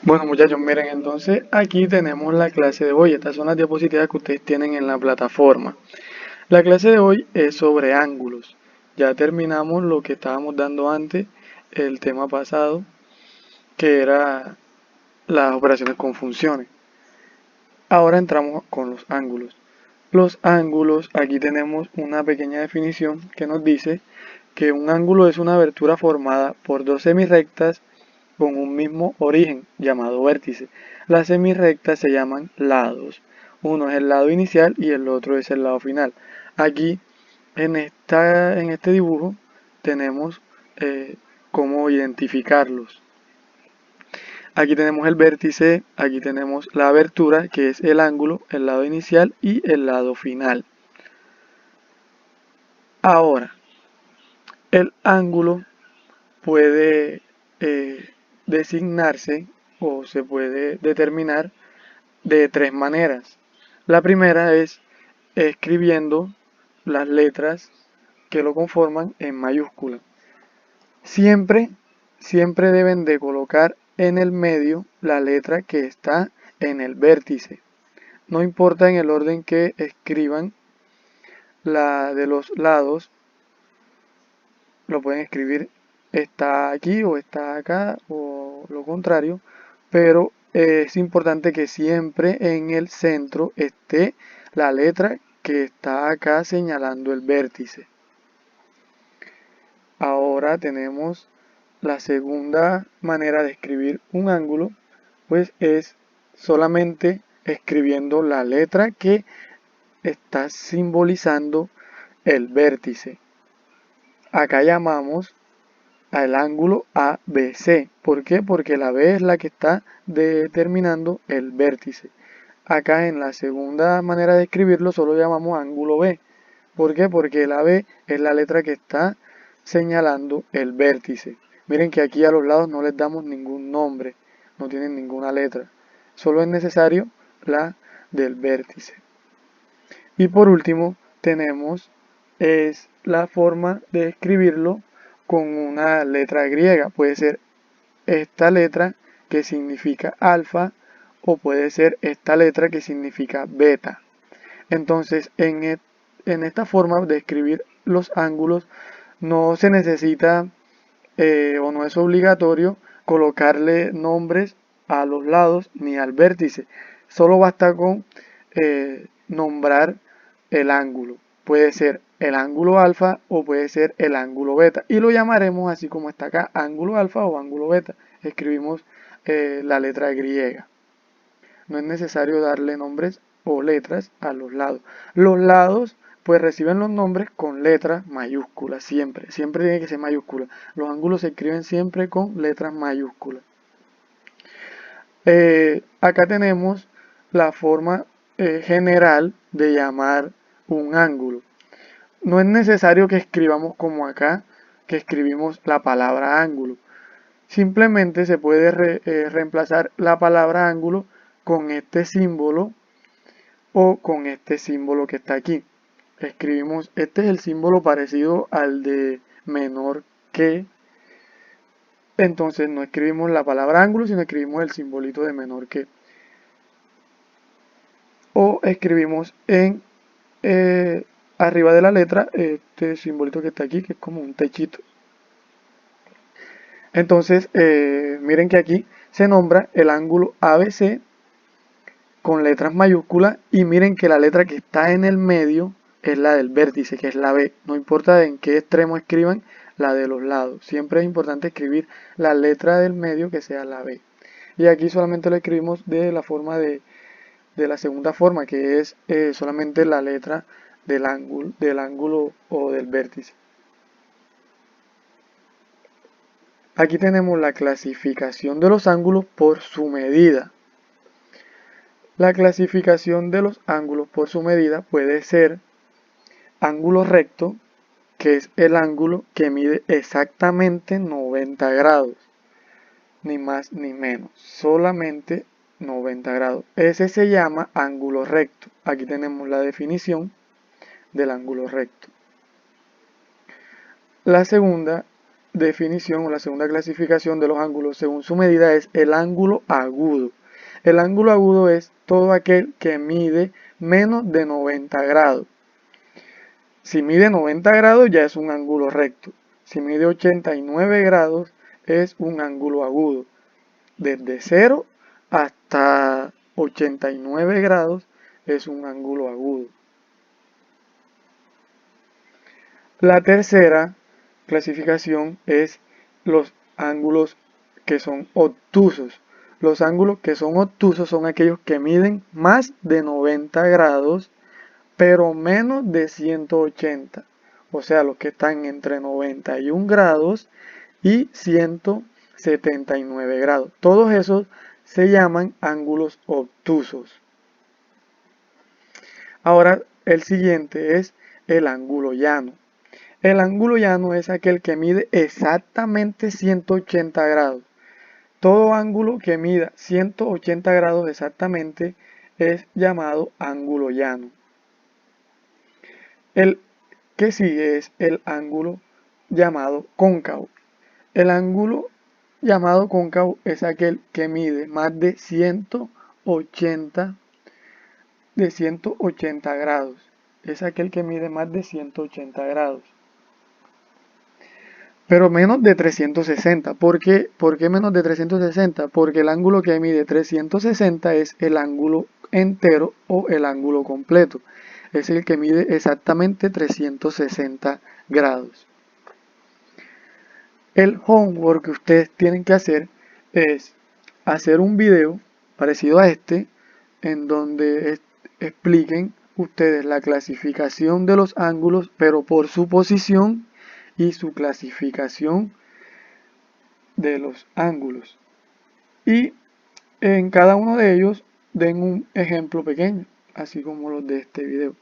Bueno muchachos, miren, entonces aquí tenemos la clase de hoy. Estas son las diapositivas que ustedes tienen en la plataforma. La clase de hoy es sobre ángulos. Ya terminamos lo que estábamos dando antes, el tema pasado, que era las operaciones con funciones. Ahora entramos con los ángulos. Los ángulos, aquí tenemos una pequeña definición que nos dice que un ángulo es una abertura formada por dos semirrectas con un mismo origen, llamado vértice. Las semirrectas se llaman lados. Uno es el lado inicial y el otro es el lado final. Aquí, en este dibujo, tenemos cómo identificarlos. Aquí tenemos el vértice, aquí tenemos la abertura, que es el ángulo, el lado inicial y el lado final. Ahora, el ángulo puede designarse o se puede determinar de tres maneras. La primera es escribiendo las letras que lo conforman en mayúscula. Siempre, siempre deben de colocar en el medio la letra que está en el vértice. No importa en el orden que escriban la de los lados, lo pueden escribir está aquí o está acá o lo contrario, pero es importante que siempre en el centro esté la letra que está acá señalando el vértice. Ahora tenemos la segunda manera de escribir un ángulo, pues es solamente escribiendo la letra que está simbolizando el vértice. Acá llamamos al ángulo ABC. ¿Por qué? Porque la B es la que está determinando el vértice. Acá en la segunda manera de escribirlo solo llamamos ángulo B. ¿Por qué? Porque la B es la letra que está señalando el vértice. Miren que aquí a los lados no les damos ningún nombre, no tienen ninguna letra. Solo es necesario la del vértice. Y por último tenemos es la forma de escribirlo con una letra griega. Puede ser esta letra que significa alfa o puede ser esta letra que significa beta. Entonces en esta forma de escribir los ángulos no se necesita o no es obligatorio colocarle nombres a los lados ni al vértice. Solo basta con nombrar el ángulo. Puede ser el ángulo alfa o puede ser el ángulo beta. Y lo llamaremos así como está acá, ángulo alfa o ángulo beta. Escribimos la letra griega. No es necesario darle nombres o letras a los lados. Los lados pues reciben los nombres con letras mayúsculas, siempre. Siempre tiene que ser mayúscula. Los ángulos se escriben siempre con letras mayúsculas. Acá tenemos la forma general de llamar un ángulo. No es necesario que escribamos como acá, que escribimos la palabra ángulo. Simplemente se puede reemplazar la palabra ángulo con este símbolo o con este símbolo que está aquí. Escribimos, este es el símbolo parecido al de menor que. Entonces no escribimos la palabra ángulo, sino escribimos el simbolito de menor que. O escribimos en arriba de la letra este simbolito que está aquí, que es como un techito. Entonces, miren que aquí se nombra el ángulo ABC con letras mayúsculas y miren que la letra que está en el medio es la del vértice, que es la B. No importa en qué extremo escriban, la de los lados. Siempre es importante escribir la letra del medio que sea la B. Y aquí solamente lo escribimos de la forma de la segunda forma, que es solamente la letra del ángulo o del vértice. Aquí tenemos la clasificación de los ángulos por su medida. La clasificación de los ángulos por su medida puede ser ángulo recto, que es el ángulo que mide exactamente 90 grados, ni más ni menos, solamente 90 grados. Ese se llama ángulo recto. Aquí tenemos la definición del ángulo recto. La segunda definición o la segunda clasificación de los ángulos según su medida es el ángulo agudo. El ángulo agudo es todo aquel que mide menos de 90 grados. Si mide 90 grados ya es un ángulo recto. Si mide 89 grados es un ángulo agudo. Desde 0 hasta 89 grados es un ángulo agudo. La tercera clasificación es los ángulos que son obtusos. Los ángulos que son obtusos son aquellos que miden más de 90 grados, pero menos de 180. O sea, los que están entre 91 grados y 179 grados. Todos esos se llaman ángulos obtusos. Ahora, el siguiente es el ángulo llano. El ángulo llano es aquel que mide exactamente 180 grados. Todo ángulo que mida 180 grados exactamente es llamado ángulo llano. El que sigue es el ángulo llamado cóncavo. El ángulo llamado cóncavo es aquel que mide más de 180 grados. Es aquel que mide más de 180 grados. Pero menos de 360. ¿Por qué menos de 360? Porque el ángulo que mide 360 es el ángulo entero o el ángulo completo. Es el que mide exactamente 360 grados. El homework que ustedes tienen que hacer es hacer un video parecido a este, en donde expliquen ustedes la clasificación de los ángulos, pero por su posición y su clasificación de los ángulos. Y en cada uno de ellos den un ejemplo pequeño, así como los de este video.